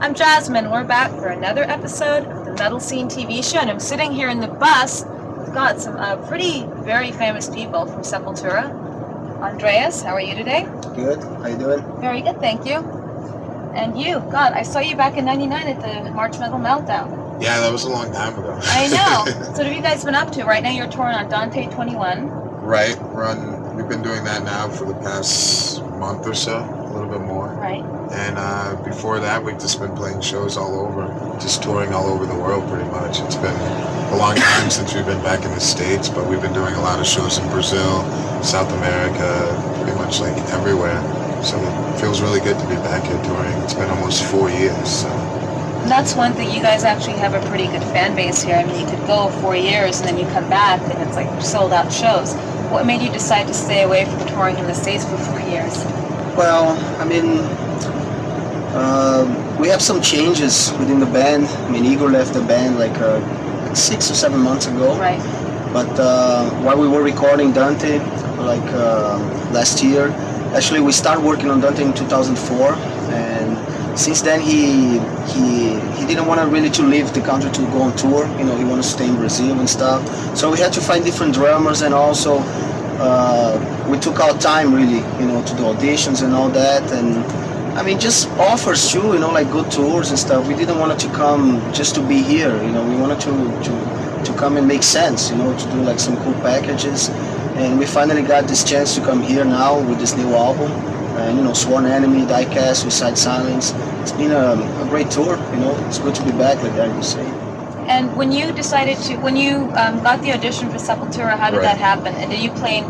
I'm Jasmine. We're back for another episode of the Metal Scene TV show, and I'm sitting here in the bus. We've got some very famous people from Sepultura. Andreas, how are you today? Good. How you doing? Very good, thank you. And you, God, I saw you back in '99 at the March Metal Meltdown. Yeah, that was a long time ago. I know. So what have you guys been up to? Right now you're touring on Dante 21. Right. We've been doing that now for the past month or so, a little bit more. Right. And before that, we've just been playing shows all over, just touring all over the world pretty much. It's been a long time since we've been back in the States, but we've been doing a lot of shows in Brazil, South America, pretty much like everywhere. So it feels really good to be back here touring. It's been almost 4 years. So. And that's one thing, you guys actually have a pretty good fan base here. I mean, you could go 4 years and then you come back and it's like sold out shows. What made you decide to stay away from touring in the States for 4 years? Well, I mean, we have some changes within the band. I mean, Igor left the band like 6 or 7 months ago. Right. But while we were recording Dante, like last year, actually we started working on Dante in 2004, and since then he didn't want to really to leave the country to go on tour. You know, he wanted to stay in Brazil and stuff. So we had to find different drummers, and also we took our time really, you know, to do auditions and all that, and I mean just offers too, you know, like good tours and stuff. We didn't want it to come just to be here, you know. We wanted to come and make sense, you know, to do like some cool packages, and we finally got this chance to come here now with this new album. And you know, Sworn Enemy, Diecast, Suicide Silence. It's been a great tour, you know. It's good to be back, like that you say. And when you decided to, when you got the audition for Sepultura, how did that happen? And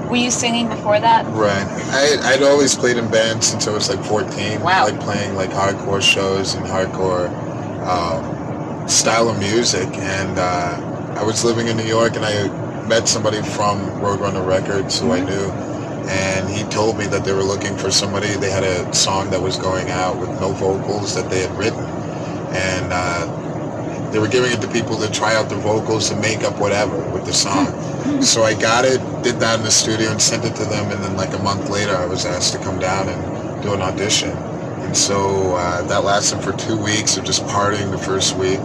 were you singing before that? Right. I'd always played in bands since I was like 14. Wow. Like playing like hardcore shows and hardcore style of music. And I was living in New York, and I met somebody from Roadrunner Records who I knew. And he told me that they were looking for somebody. They had a song that was going out with no vocals that they had written. And they were giving it to people to try out the vocals and make up whatever with the song. So I got it, did that in the studio and sent it to them, and then like a month later I was asked to come down and do an audition. And so that lasted for 2 weeks of just partying the first week.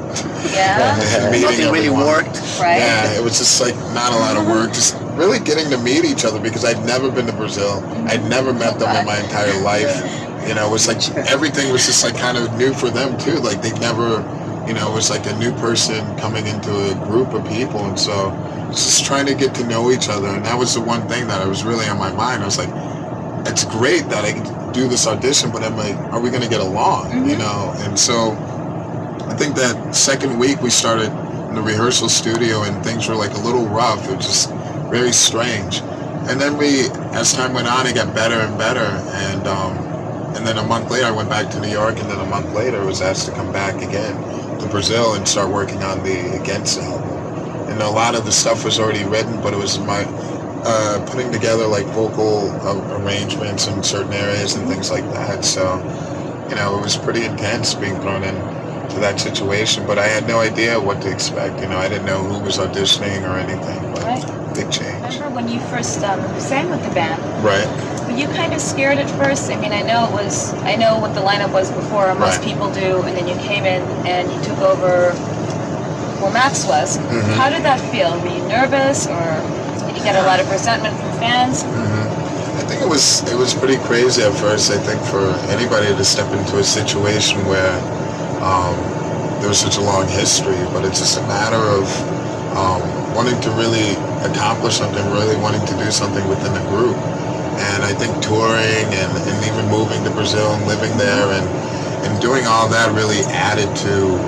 Yeah. Meeting Nothing really everyone. worked. Right. Yeah, it was just like not a lot of work, just really getting to meet each other, because I'd never been to Brazil. I'd never met them in my entire life. You know, it was like everything was just like kind of new for them too. Like they'd never, you know, it was like a new person coming into a group of people, and so it's just trying to get to know each other. And that was the one thing that was really on my mind. I was like, it's great that I can do this audition, but I'm like, are we going to get along? You know? And so I think that second week we started in the rehearsal studio, and things were like a little rough. It was just very strange. And then as time went on, it got better and better. And then a month later I went back to New York, and then a month later I was asked to come back again to Brazil and start working on the Against album. And a lot of the stuff was already written, but it was my putting together like vocal arrangements in certain areas and things like that. So, you know, it was pretty intense being thrown into that situation, but I had no idea what to expect. You know, I didn't know who was auditioning or anything, but big change. Remember when you first sang with the band? Right. Were you kind of scared at first? I mean, I know what the lineup was before, most people do, and then you came in and you took over where Max was. How did that feel? Were you nervous, or did you get a lot of resentment from fans? I think it was pretty crazy at first. I think for anybody to step into a situation where there was such a long history, but it's just a matter of wanting to really accomplish something, really wanting to do something within the group. And I think touring and even moving to Brazil and living there and doing all that really added to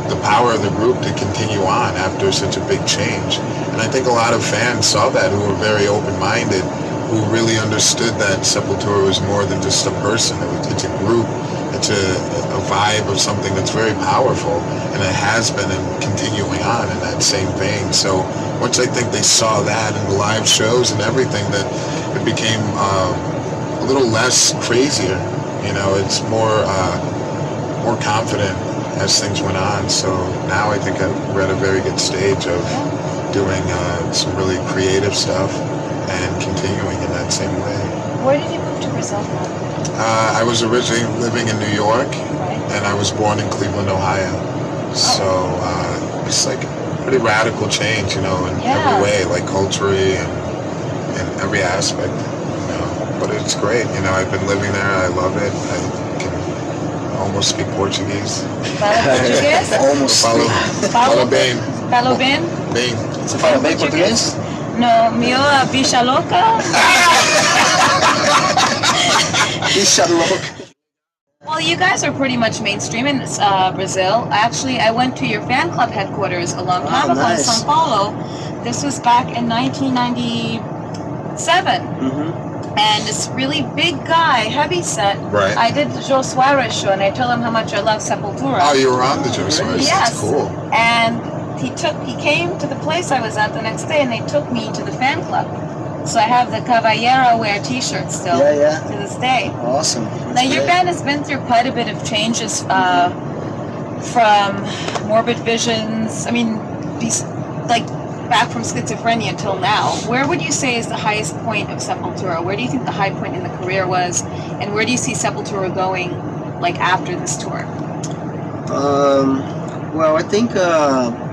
the power of the group to continue on after such a big change. And I think a lot of fans saw that, who were very open-minded, who really understood that Sepultura was more than just a person. It's a group. It's a vibe of something that's very powerful, and it has been and continuing on in that same vein. So once I think they saw that in the live shows and everything, that it became a little less crazier. You know, it's more confident as things went on. So now I think we're at a very good stage of doing some really creative stuff and continuing in that same way. Where did you move to Brazil from? I was originally living in New York, Right. and I was born in Cleveland, Ohio. So it's like a pretty radical change, you know, in Yeah. every way, like culturally and in every aspect, you know. But it's great, you know. I've been living there. I love it. I can almost speak Portuguese. Fala português? Almost. Falo bem. Falo bem? Bem. Você fala bem português? No, meu bicha louca. Bicha louca. Well, you guys are pretty much mainstream in Brazil. Actually, I went to your fan club headquarters a long time ago in nice. São Paulo. This was back in 1997. And this really big guy, heavy set. Right. I did the Joe Suarez show, and I told him how much I love Sepultura. Oh, you were on the Joe Suarez. Yes. That's cool. And he came to the place I was at the next day, and they took me to the fan club. So I have the Caballero wear T-shirt still Yeah. to this day. Awesome. Now your band has been through quite a bit of changes, from morbid visions. I mean, like back from schizophrenia until now. Where would you say is the highest point of Sepultura? Where do you think the high point in the career was, and where do you see Sepultura going, like after this tour? Well, I think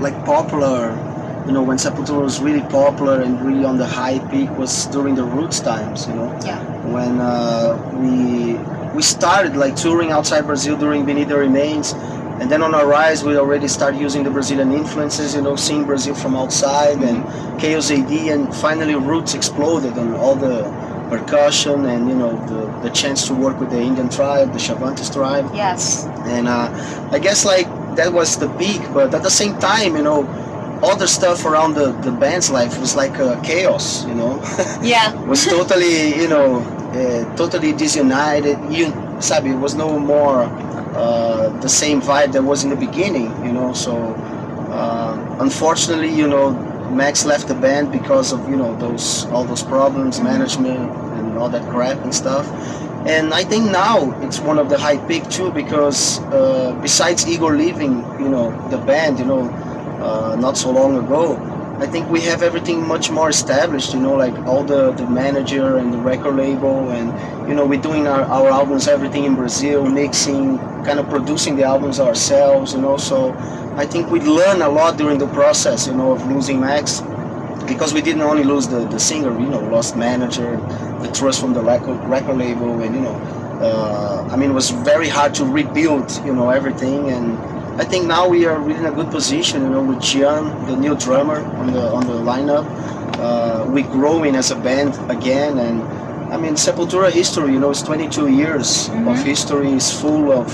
like popular, you know, when Sepultura was really popular and really on the high peak was during the Roots times, you know. Yeah. When we started like touring outside Brazil during Beneath the Remains, and then on our rise we already started using the Brazilian influences, you know, seeing Brazil from outside, and Chaos AD, and finally Roots exploded on all the percussion and, you know, the chance to work with the Indian tribe, the Chavantes tribe. Yes. And I guess like that was the peak, but at the same time, you know, all the stuff around the band's life was like chaos, you know. Yeah. Was totally, you know, totally disunited. Sabe, it was no more the same vibe that was in the beginning, you know. So unfortunately, you know, Max left the band because of, you know, all those problems, management and all that crap and stuff. And I think now it's one of the high peak too, because besides Igor leaving, you know, the band, you know, not so long ago, I think we have everything much more established, you know, like all the manager and the record label, and, you know, we're doing our albums, everything in Brazil, mixing, kind of producing the albums ourselves, you know. So I think we learned a lot during the process, you know, of losing Max, because we didn't only lose the singer, you know, lost manager, the trust from the record label, and, you know, I mean, it was very hard to rebuild, you know, everything. And I think now we are really in a good position, you know, with Gian, the new drummer on the lineup. We're growing as a band again, and I mean, Sepultura history, you know, it's 22 years of history. It's full of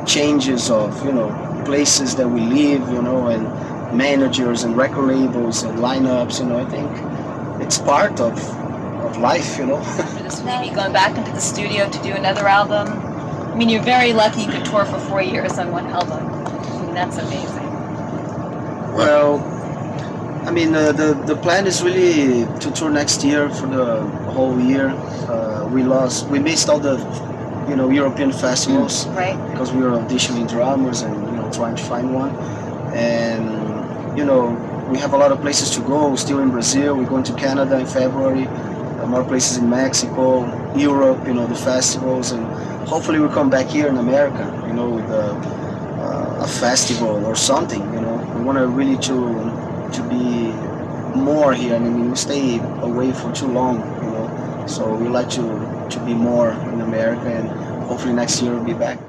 changes of, you know, places that we live, you know, and managers and record labels and lineups, you know. I think it's part of life, you know. After this, maybe going back into the studio to do another album. I mean, you're very lucky you could tour for 4 years on one album. I mean, that's amazing. Well, I mean, the plan is really to tour next year for the whole year. We missed all the, you know, European festivals, Right. because we were auditioning drummers and, you know, trying to find one. And, you know, we have a lot of places to go. We're still in Brazil. We're going to Canada in February. More places in Mexico, Europe, you know, the festivals, and hopefully we'll come back here in America, you know, with a festival or something, you know. We want to really to be more here. I mean, we stay away for too long, you know, so we like to be more in America, and hopefully next year we'll be back.